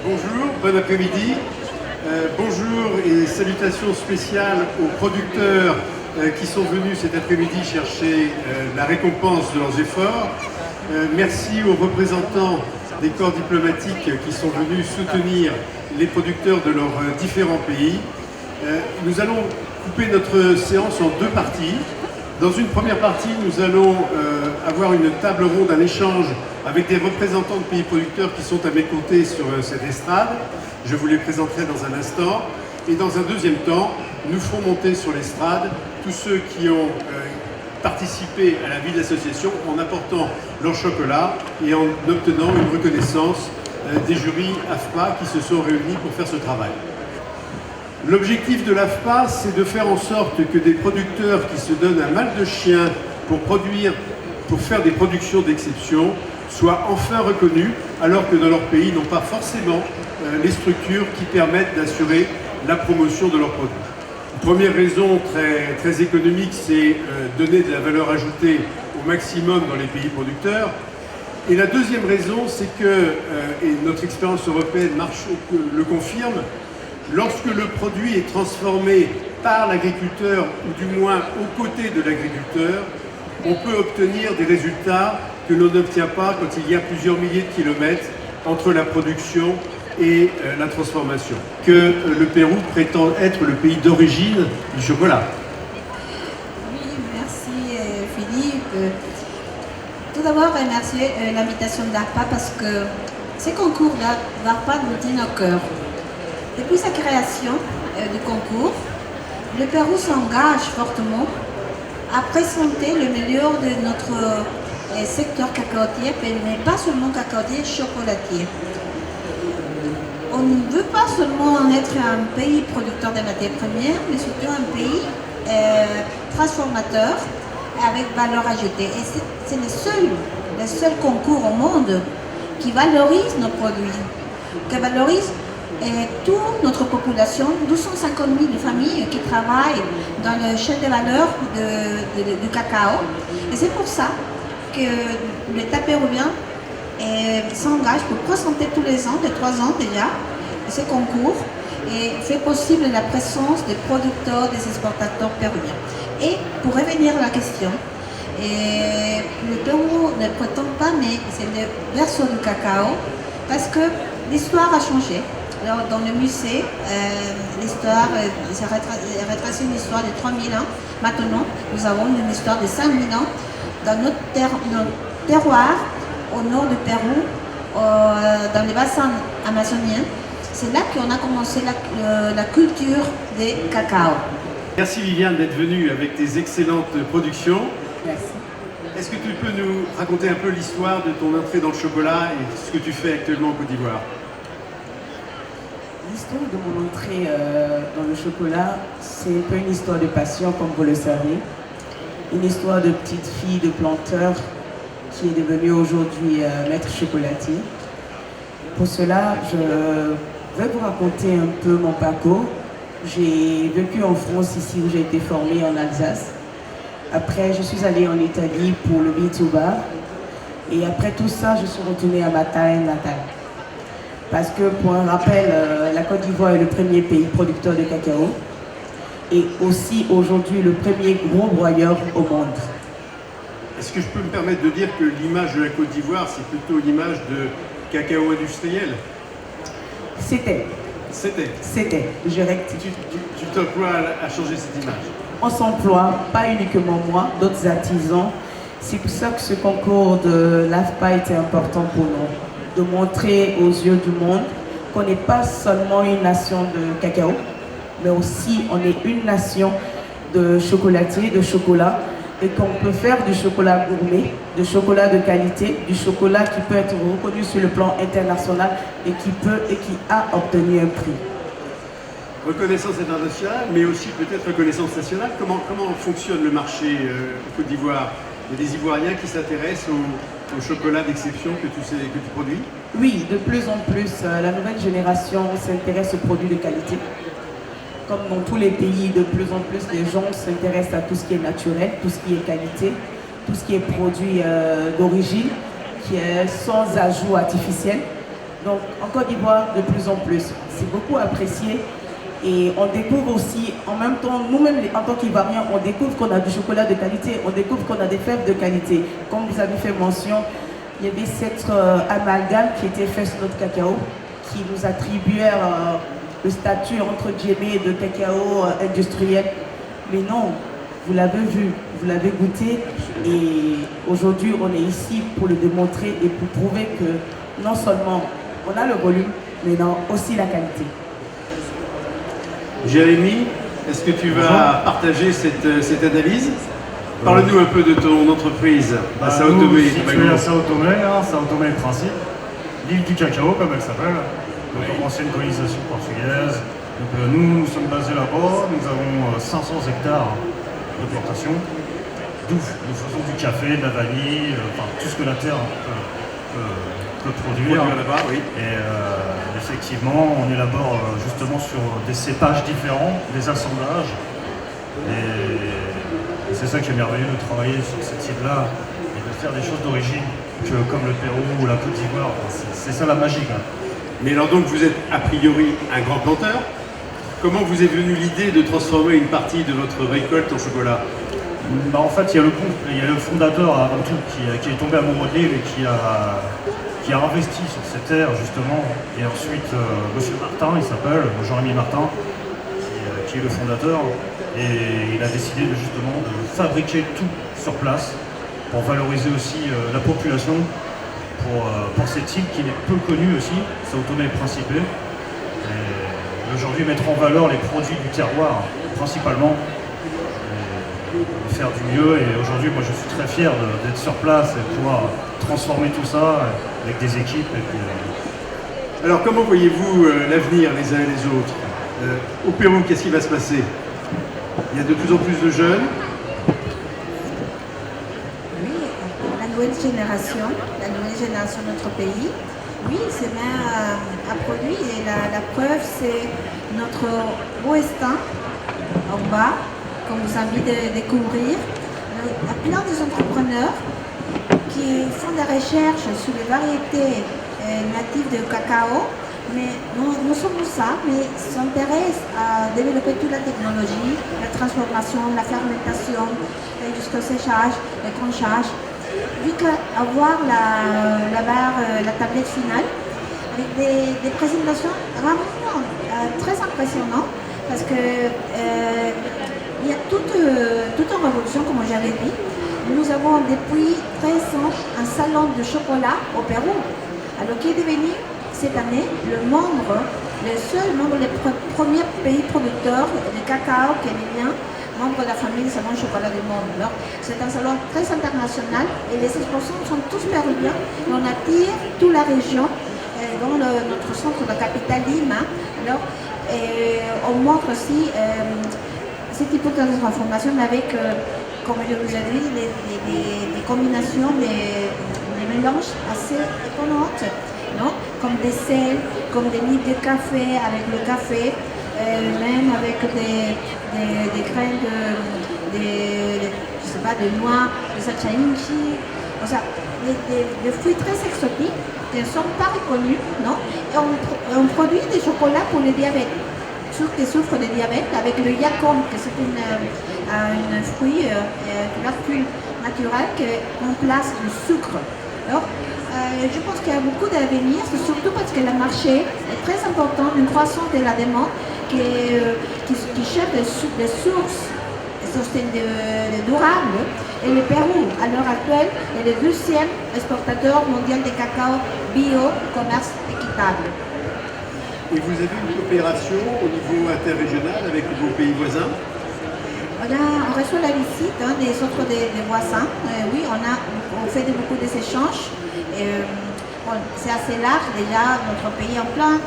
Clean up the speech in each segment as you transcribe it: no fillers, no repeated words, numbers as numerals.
Bonjour, bon après-midi. Bonjour et salutations spéciales aux producteurs qui sont venus cet après-midi chercher la récompense de leurs efforts. Merci aux représentants des corps diplomatiques qui sont venus soutenir les producteurs de leurs différents pays. Nous allons couper notre séance en deux parties. Dans une première partie, nous allons avoir une table ronde, un échange avec des représentants de pays producteurs qui sont à mes côtés sur cette estrade. Je vous les présenterai dans un instant. Et dans un deuxième temps, nous ferons monter sur l'estrade tous ceux qui ont participé à la vie de l'association en apportant leur chocolat et en obtenant une reconnaissance des jurys AFPA qui se sont réunis pour faire ce travail. L'objectif de l'AFPA, c'est de faire en sorte que des producteurs qui se donnent un mal de chien pour faire des productions d'exception soient enfin reconnus, alors que dans leur pays, n'ont pas forcément les structures qui permettent d'assurer la promotion de leurs produits. Une première raison très économique, c'est donner de la valeur ajoutée au maximum dans les pays producteurs. Et la deuxième raison, c'est que, et notre expérience européenne le confirme, lorsque le produit est transformé par l'agriculteur, ou du moins aux côtés de l'agriculteur, on peut obtenir des résultats que l'on n'obtient pas quand il y a plusieurs milliers de kilomètres entre la production et la transformation. Que le Pérou prétend être le pays d'origine du chocolat. Oui, merci Philippe. Tout d'abord, remercier l'invitation d'ARPA parce que ces concours d'ARPA nous tiennent au cœur. Depuis sa création du concours, le Pérou s'engage fortement à présenter le meilleur de notre secteur cacaotier, mais pas seulement cacaotier, chocolatier. On ne veut pas seulement être un pays producteur de matières premières, mais surtout un pays transformateur avec valeur ajoutée. Et c'est le seul concours au monde qui valorise nos produits, qui valorise toute notre population, 250 000 familles qui travaillent dans le chaîne de valeur du cacao. Et c'est pour ça que l'État péruvien s'engage pour présenter tous les ans, de 3 ans déjà, ce concours et fait possible la présence des producteurs, des exportateurs péruviens. Et pour revenir à la question, le Pérou ne prétend pas, mais c'est le berceau du cacao parce que l'histoire a changé. Alors, dans le musée, l'histoire, c'est retracé une histoire de 3000 ans. Maintenant, nous avons une histoire de 5000 ans dans notre terroir, au nord du Pérou, dans les bassins amazoniens. C'est là qu'on a commencé la culture des cacao. Merci Viviane d'être venue avec tes excellentes productions. Merci. Est-ce que tu peux nous raconter un peu l'histoire de ton entrée dans le chocolat et ce que tu fais actuellement en Côte d'Ivoire? L'histoire de mon entrée dans le chocolat, c'est un peu une histoire de passion, comme vous le savez. Une histoire de petite fille de planteur qui est devenue aujourd'hui maître chocolatier. Pour cela, je vais vous raconter un peu mon parcours. J'ai vécu en France, ici où j'ai été formée en Alsace. Après, je suis allée en Italie pour le B2Bar. Et après tout ça, je suis retournée à ma terre natale. Parce que, pour un rappel, la Côte d'Ivoire est le premier pays producteur de cacao et aussi aujourd'hui le premier gros broyeur au monde. Est-ce que je peux me permettre de dire que l'image de la Côte d'Ivoire, c'est plutôt l'image de cacao industriel? C'était, je rectifie. Tu t'emploies à changer cette image? On s'emploie, pas uniquement moi, d'autres artisans. C'est pour ça que ce concours de l'AFPA était important pour nous. De montrer aux yeux du monde qu'on n'est pas seulement une nation de cacao, mais aussi on est une nation de chocolatiers, de chocolat, et qu'on peut faire du chocolat gourmet, du chocolat de qualité, du chocolat qui peut être reconnu sur le plan international et qui a obtenu un prix. Reconnaissance internationale, mais aussi peut-être reconnaissance nationale. Comment fonctionne le marché en Côte d'Ivoire? Il y a des Ivoiriens qui s'intéressent au chocolat d'exception que tu produis? Oui, de plus en plus, la nouvelle génération s'intéresse aux produits de qualité. Comme dans tous les pays, de plus en plus, les gens s'intéressent à tout ce qui est naturel, tout ce qui est qualité, tout ce qui est produit d'origine, qui est sans ajout artificiel. Donc en Côte d'Ivoire, de plus en plus, c'est beaucoup apprécié. Et on découvre aussi, en même temps, nous-mêmes en tant qu'Ivoiriens, on découvre qu'on a du chocolat de qualité, on découvre qu'on a des fèves de qualité. Comme vous avez fait mention, il y avait cette amalgame qui était fait sur notre cacao, qui nous attribuait le statut entre guillemets de cacao industriel. Mais non, vous l'avez vu, vous l'avez goûté, et aujourd'hui on est ici pour le démontrer et pour prouver que non seulement on a le volume, mais non, aussi la qualité. Jérémy, est-ce que tu vas partager cette analyse? Parle-nous un peu de ton entreprise à Sao Tomé. Située à Sao Tomé, Sao Tomé Principe, l'île du cacao comme elle s'appelle, donc ancienne colonisation portugaise. Donc, nous sommes basés là-bas, nous avons 500 hectares de plantation, d'où nous faisons du café, de la vanille, enfin tout ce que la terre peut produire. Là-bas, oui. Et effectivement, on élabore justement sur des cépages différents, des assemblages. Et c'est ça qui est merveilleux de travailler sur cette île-là et de faire des choses d'origine comme le Pérou ou la Côte d'Ivoire. C'est ça la magie. Hein. Mais alors donc vous êtes a priori un grand planteur. Comment vous est venue l'idée de transformer une partie de votre récolte en chocolat? En fait, il y a le fondateur avant tout qui est tombé amoureux de l'île et qui a investi sur ces terres justement. Et ensuite, Monsieur Martin, il s'appelle Jean-Rémy Martin, qui est le fondateur. Et il a décidé justement de fabriquer tout sur place pour valoriser aussi la population pour cette île qui est peu connue aussi, Sao Tomé et Principe. Et aujourd'hui mettre en valeur les produits du terroir principalement, et faire du mieux. Et aujourd'hui moi je suis très fier d'être sur place et de pouvoir transformer tout ça avec des équipes. Et puis, Alors comment voyez-vous l'avenir les uns et les autres? Au Pérou, qu'est-ce qui va se passer? Il y a de plus en plus de jeunes. Oui, la nouvelle génération de notre pays, oui, c'est bien à produit, et la preuve, c'est notre ouestin en bas, qu'on vous invite à découvrir. Il y a plein d'entrepreneurs qui font des recherches sur les variétés natives de cacao, mais nous sommes ça, mais s'intéressent à développer toute la technologie, la transformation, la fermentation, jusqu'au séchage, le conchage. Vu qu'avoir la barre, la tablette finale, avec des présentations vraiment très impressionnantes, parce que il y a toute une révolution, comme j'avais dit. Nous avons depuis 13 ans un salon de chocolat au Pérou, alors qui est devenu cette année le seul membre des premiers pays producteurs de cacao kénien, membre de la famille des salons de chocolat du monde. Alors, c'est un salon très international et les exposants sont tous péruviens et on attire toute la région dans notre centre de la capitale Lima. Alors, on montre aussi ce type de transformation avec, comme je vous ai dit, des combinations, des mélanges assez étonnantes. Non? Comme des sels, comme des nids de café avec le café, même avec des graines de noix, de sachainchi, des fruits très exotiques qui ne sont pas reconnus, non? Et on produit des chocolats pour les diabètes, ceux qui souffrent de diabète, avec le yacon, que c'est un fruit, une hercule naturelle qui remplace le sucre. Alors, je pense qu'il y a beaucoup d'avenir, c'est surtout parce que le marché est très important, une croissance de la demande qui cherche des sources durables. Et le Pérou, à l'heure actuelle, est le 2e exportateur mondial de cacao bio, commerce équitable. Et vous avez une coopération au niveau interrégional avec vos pays voisins? On reçoit la visite des autres des voisins. Oui, on fait beaucoup d'échanges. C'est assez large déjà, notre pays en plein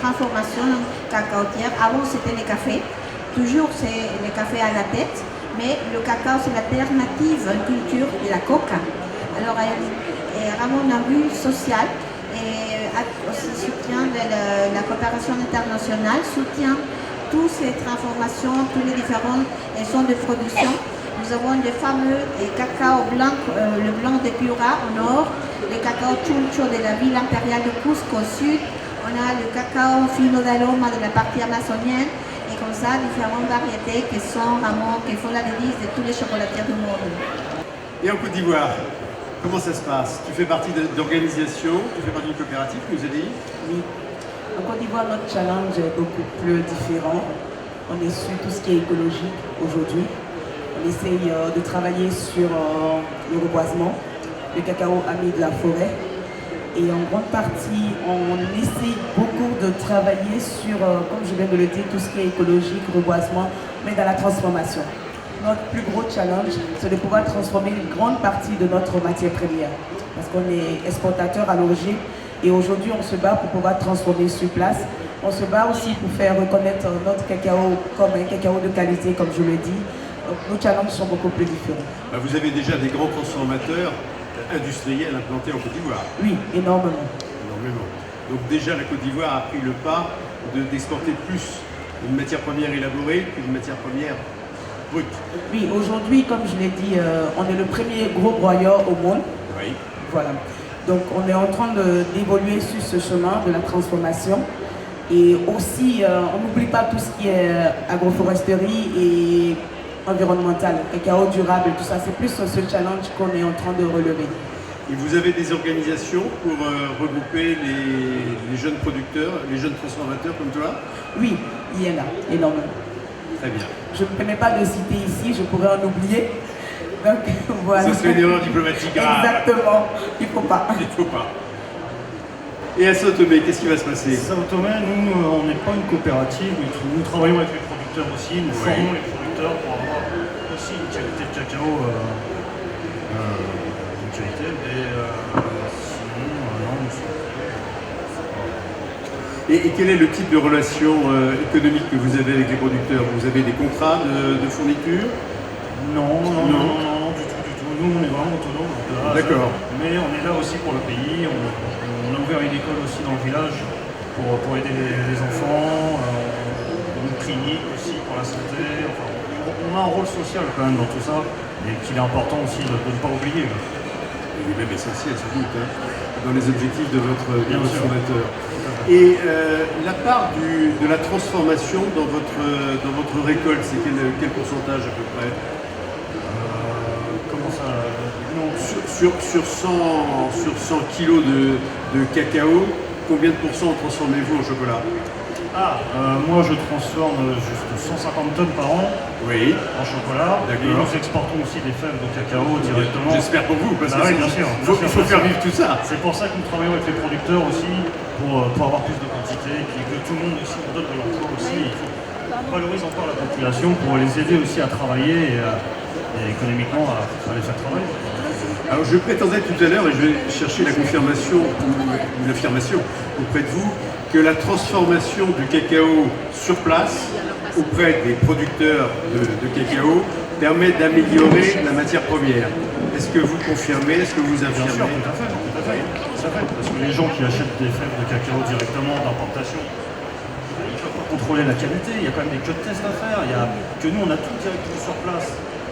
transformation cacaotière. Avant c'était les cafés, toujours c'est le café à la tête, mais le cacao c'est l'alternative à une culture de la coca. Alors vraiment un but social et aussi soutien de la coopération internationale, soutient toutes ces transformations, tous les différents zones de production. Nous avons le fameux cacao blanc, le blanc de Piura au nord, le cacao chuncho de la ville impériale de Cusco au sud, on a le cacao fino d'aroma de la partie amazonienne, et comme ça, différentes variétés qui sont vraiment, qui font la délice de tous les chocolatiers du monde. Et en Côte d'Ivoire, comment ça se passe? Tu fais partie d'organisation, tu fais partie d'une coopérative, tu nous as dit? Oui. En Côte d'Ivoire, notre challenge est beaucoup plus différent. On est sur tout ce qui est écologique aujourd'hui. On essaye de travailler sur le reboisement, le cacao ami de la forêt. Et en grande partie, on essaye beaucoup de travailler sur, comme je viens de le dire, tout ce qui est écologique, reboisement, mais dans la transformation. Notre plus gros challenge, c'est de pouvoir transformer une grande partie de notre matière première. Parce qu'on est exportateur à l'origine et aujourd'hui, on se bat pour pouvoir transformer sur place. On se bat aussi pour faire reconnaître notre cacao comme un cacao de qualité, comme je l'ai dit. Donc, nos challenges sont beaucoup plus différents. Vous avez déjà des grands transformateurs industriels implantés en Côte d'Ivoire. Oui, énormément. Énormément. Donc déjà, la Côte d'Ivoire a pris le pas d'exporter plus une matière première élaborée qu'une matière première brute. Oui, aujourd'hui, comme je l'ai dit, on est le premier gros broyeur au monde. Oui. Voilà. Donc on est en train d'évoluer sur ce chemin de la transformation. Et aussi, on n'oublie pas tout ce qui est agroforesterie et environnemental, cacao durable, tout ça. C'est plus ce challenge qu'on est en train de relever. Et vous avez des organisations pour regrouper les jeunes producteurs, les jeunes transformateurs comme toi? Oui, il y en a énormément. Très bien. Je ne me permets pas de citer ici, je pourrais en oublier. Donc voilà. Ce serait une erreur diplomatique grave. Exactement, il ne faut pas. Il ne faut pas. Et à Sao Tomé, qu'est-ce qui va se passer? Sao Tomé, nous, on n'est pas une coopérative, nous travaillons avec les producteurs aussi, nous formons les producteurs pour avoir aussi une qualité de cacao de qualité, mais sinon, non, nous sommes... Et quel est le type de relation économique que vous avez avec les producteurs? Vous avez des contrats de fourniture? Non, du tout. Nous, on est vraiment autonomes. D'accord. Mais on est là aussi pour le pays. On a ouvert une école aussi dans le village pour aider les enfants, une clinique aussi pour la santé. Enfin, on a un rôle social quand même dans tout ça et qu'il est important aussi de ne pas oublier. Il est même essentiel sans doute, dans les objectifs de votre fondateur. Et la part de la transformation dans votre récolte, c'est quel pourcentage à peu près? Comment ça? Sur 100 kilos de cacao, combien de pourcents transformez-vous en chocolat? Moi je transforme juste 150 tonnes par an en chocolat. Et nous exportons aussi des fèves de cacao directement. J'espère pour vous, parce que oui, bien sûr. Il faut faire vivre tout ça. C'est pour ça que nous travaillons avec les producteurs aussi, pour avoir plus de quantité, et puis que tout le monde aussi nous donne de l'emploi aussi. Il faut valoriser encore la population pour les aider aussi à travailler et économiquement à les faire travailler. Alors je prétendais tout à l'heure, et je vais chercher la confirmation ou l'affirmation auprès de vous, que la transformation du cacao sur place auprès des producteurs de cacao permet d'améliorer la matière première. Est-ce que vous confirmez? Est-ce que vous affirmez? Bien sûr, tout à fait. Parce que les gens qui achètent des fèves de cacao directement d'importation, ils ne peuvent pas contrôler la qualité. Il y a quand même des queues de tests à faire. Que nous, on a tout directement sur place.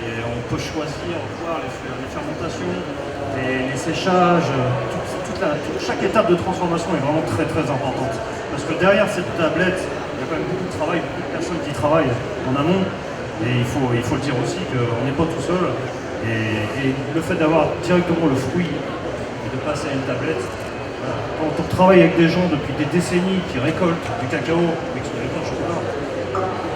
Et on peut choisir, voir les fermentations, les séchages, chaque étape de transformation est vraiment très très importante. Parce que derrière cette tablette, il y a quand même beaucoup de travail, beaucoup de personnes qui travaillent en amont. Et il faut le dire aussi qu'on n'est pas tout seul. Et le fait d'avoir directement le fruit et de passer à une tablette, quand on travaille avec des gens depuis des décennies qui récoltent du cacao mais qui ne récoltent pas de chocolat,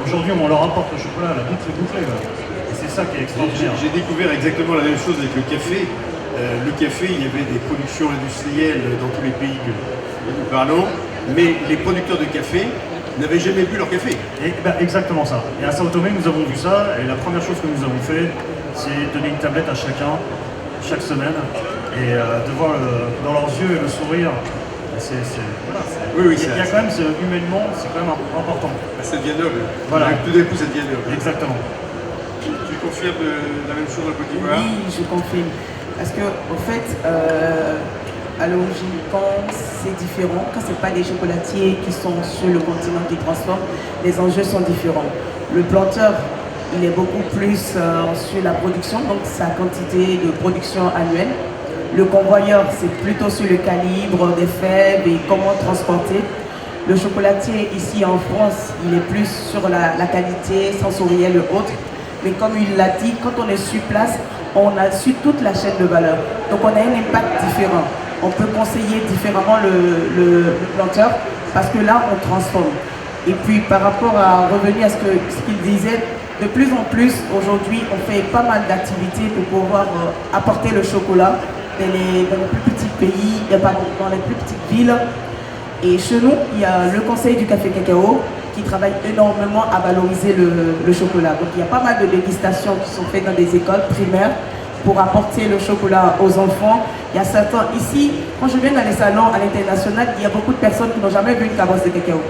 aujourd'hui on leur apporte le chocolat, la boucle est bouclée. Et c'est ça qui est extraordinaire. J'ai découvert exactement la même chose avec le café. Le café, il y avait des productions industrielles dans tous les pays que nous parlons, mais les producteurs de café n'avaient jamais bu leur café. Exactement ça. Et à Sao Tomé, nous avons vu ça, et la première chose que nous avons fait, c'est donner une tablette à chacun, chaque semaine, et de voir dans leurs yeux le sourire. Il y a quand même, humainement, c'est quand même important. Ça devient noble. Voilà. Tout d'un coup, ça devient noble. Exactement. Tu confirmes la même chose en Côte d'Ivoire? Oui, je confirme. Parce que, en fait, à l'origine, quand c'est différent, quand ce n'est pas des chocolatiers qui sont sur le continent qui transforment, les enjeux sont différents. Le planteur, il est beaucoup plus sur la production, donc sa quantité de production annuelle. Le convoyeur, c'est plutôt sur le calibre des fèves et comment transporter. Le chocolatier ici en France, il est plus sur la qualité sensorielle et autres. Mais comme il l'a dit, quand on est sur place, on a su toute la chaîne de valeur. Donc on a un impact différent. On peut conseiller différemment le planteur parce que là, on transforme. Et puis par rapport à revenir à ce qu'il disait, de plus en plus aujourd'hui, on fait pas mal d'activités pour pouvoir apporter le chocolat dans les plus petits pays, dans les plus petites villes. Et chez nous, il y a le Conseil du café cacao qui travaille énormément à valoriser le chocolat. Donc il y a pas mal de dégustations qui sont faites dans des écoles primaires pour apporter le chocolat aux enfants. Il y a certains, ici, quand je viens dans les salons à l'international, il y a beaucoup de personnes qui n'ont jamais vu une cabosse de cacao.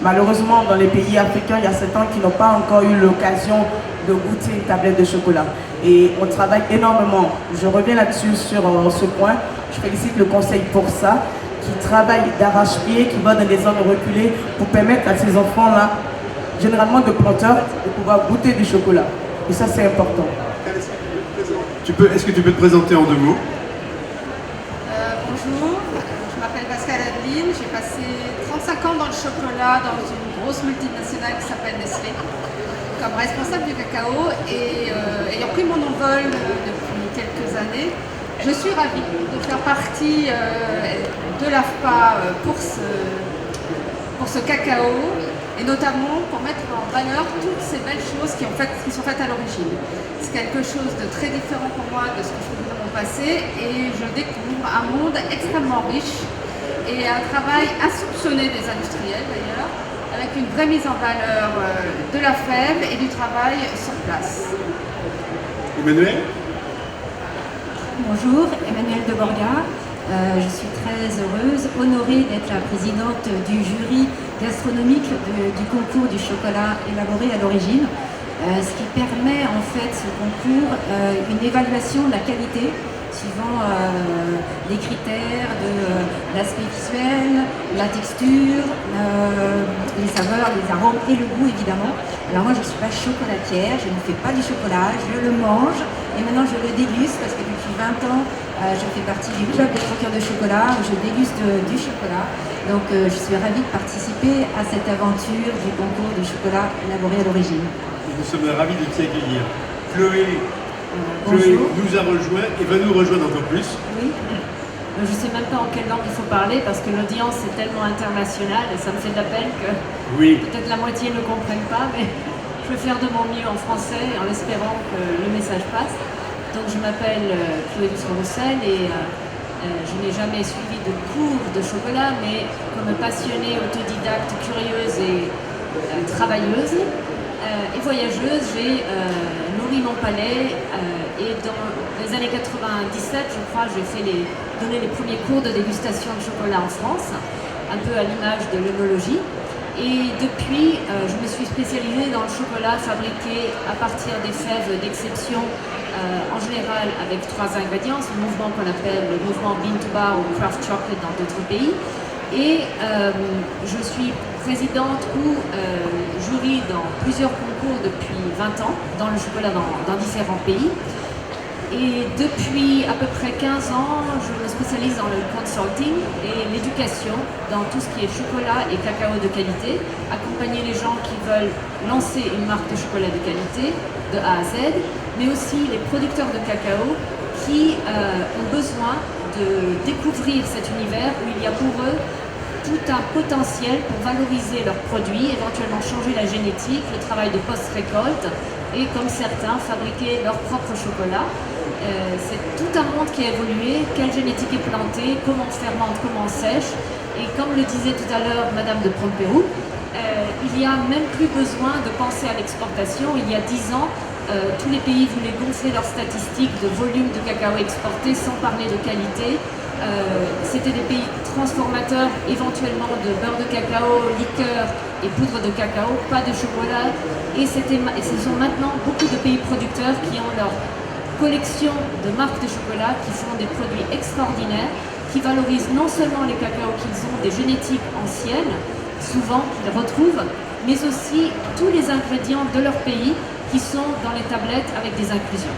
Malheureusement, dans les pays africains, il y a certains qui n'ont pas encore eu l'occasion de goûter une tablette de chocolat. Et on travaille énormément. Je reviens là-dessus sur ce point. Je félicite le conseil pour ça, qui travaille d'arrache-pied, qui va dans des zones reculées pour permettre à ces enfants-là, généralement de planteurs, de pouvoir goûter du chocolat. Et ça, c'est important. Est-ce que tu peux te présenter en 2 mots? Bonjour, je m'appelle Pascal Adeline, j'ai passé 35 ans dans le chocolat dans une grosse multinationale qui s'appelle Nestlé comme responsable du cacao et ayant pris mon envol depuis quelques années, je suis ravie de faire partie de l'AFPA pour ce cacao et notamment pour mettre en valeur toutes ces belles choses qui sont faites à l'origine. C'est quelque chose de très différent pour moi de ce que je faisais dans mon passé et je découvre un monde extrêmement riche et un travail insoupçonné des industriels d'ailleurs, avec une vraie mise en valeur de la fève et du travail sur place. Emmanuel? Bonjour, Emmanuelle de Borga. Je suis très heureuse, honorée d'être la présidente du jury gastronomique du concours du chocolat élaboré à l'origine, ce qui permet en fait ce concours une évaluation de la qualité suivant les critères de l'aspect visuel, la texture, les saveurs, les arômes et le goût évidemment. Alors moi je ne suis pas chocolatière, je ne fais pas du chocolat, je le mange et maintenant je le déguste parce que depuis 20 ans je fais partie du club des croqueurs de chocolat où je déguste du chocolat. Donc je suis ravie de participer à cette aventure du concours du chocolat élaboré à l'origine. Nous sommes ravis de t'y accueillir. Chloé nous a rejoint et va nous rejoindre encore plus. Oui. Je ne sais même pas en quelle langue il faut parler parce que l'audience est tellement internationale et ça me fait de la peine que peut-être la moitié ne comprenne pas, mais je vais faire de mon mieux en français en espérant que le message passe. Donc je m'appelle Chloé Doucet-Roussel et je n'ai jamais suivi de cours de chocolat, mais comme passionnée, autodidacte, curieuse et travailleuse et voyageuse, j'ai nourri mon palais et dans les années 97, je crois, j'ai donné les premiers cours de dégustation de chocolat en France, un peu à l'image de l'œnologie. Et depuis, je me suis spécialisée dans le chocolat fabriqué à partir des fèves d'exception, en général avec 3 ingrédients, c'est le mouvement qu'on appelle le mouvement Bean to Bar ou Craft Chocolate dans d'autres pays. Et je suis présidente ou jury dans plusieurs concours depuis 20 ans, dans le chocolat dans différents pays. Et depuis à peu près 15 ans, je me spécialise dans le consulting et l'éducation dans tout ce qui est chocolat et cacao de qualité, accompagner les gens qui veulent lancer une marque de chocolat de qualité de A à Z, mais aussi les producteurs de cacao qui ont besoin de découvrir cet univers où il y a pour eux tout un potentiel pour valoriser leurs produits, éventuellement changer la génétique, le travail de post-récolte et comme certains, fabriquer leur propre chocolat. C'est tout un monde qui a évolué, quelle génétique est plantée, comment on fermente, comment on sèche. Et comme le disait tout à l'heure Madame de Prompérou, il n'y a même plus besoin de penser à l'exportation. Il y a 10 ans, tous les pays voulaient gonfler leurs statistiques de volume de cacao exporté sans parler de qualité. C'était des pays transformateurs, éventuellement de beurre de cacao, liqueur et poudre de cacao, pas de chocolat. Et ce sont maintenant beaucoup de pays producteurs qui ont leur collection de marques de chocolat qui font des produits extraordinaires, qui valorisent non seulement les cacaos qu'ils ont des génétiques anciennes, souvent qu'ils retrouvent, mais aussi tous les ingrédients de leur pays qui sont dans les tablettes avec des inclusions.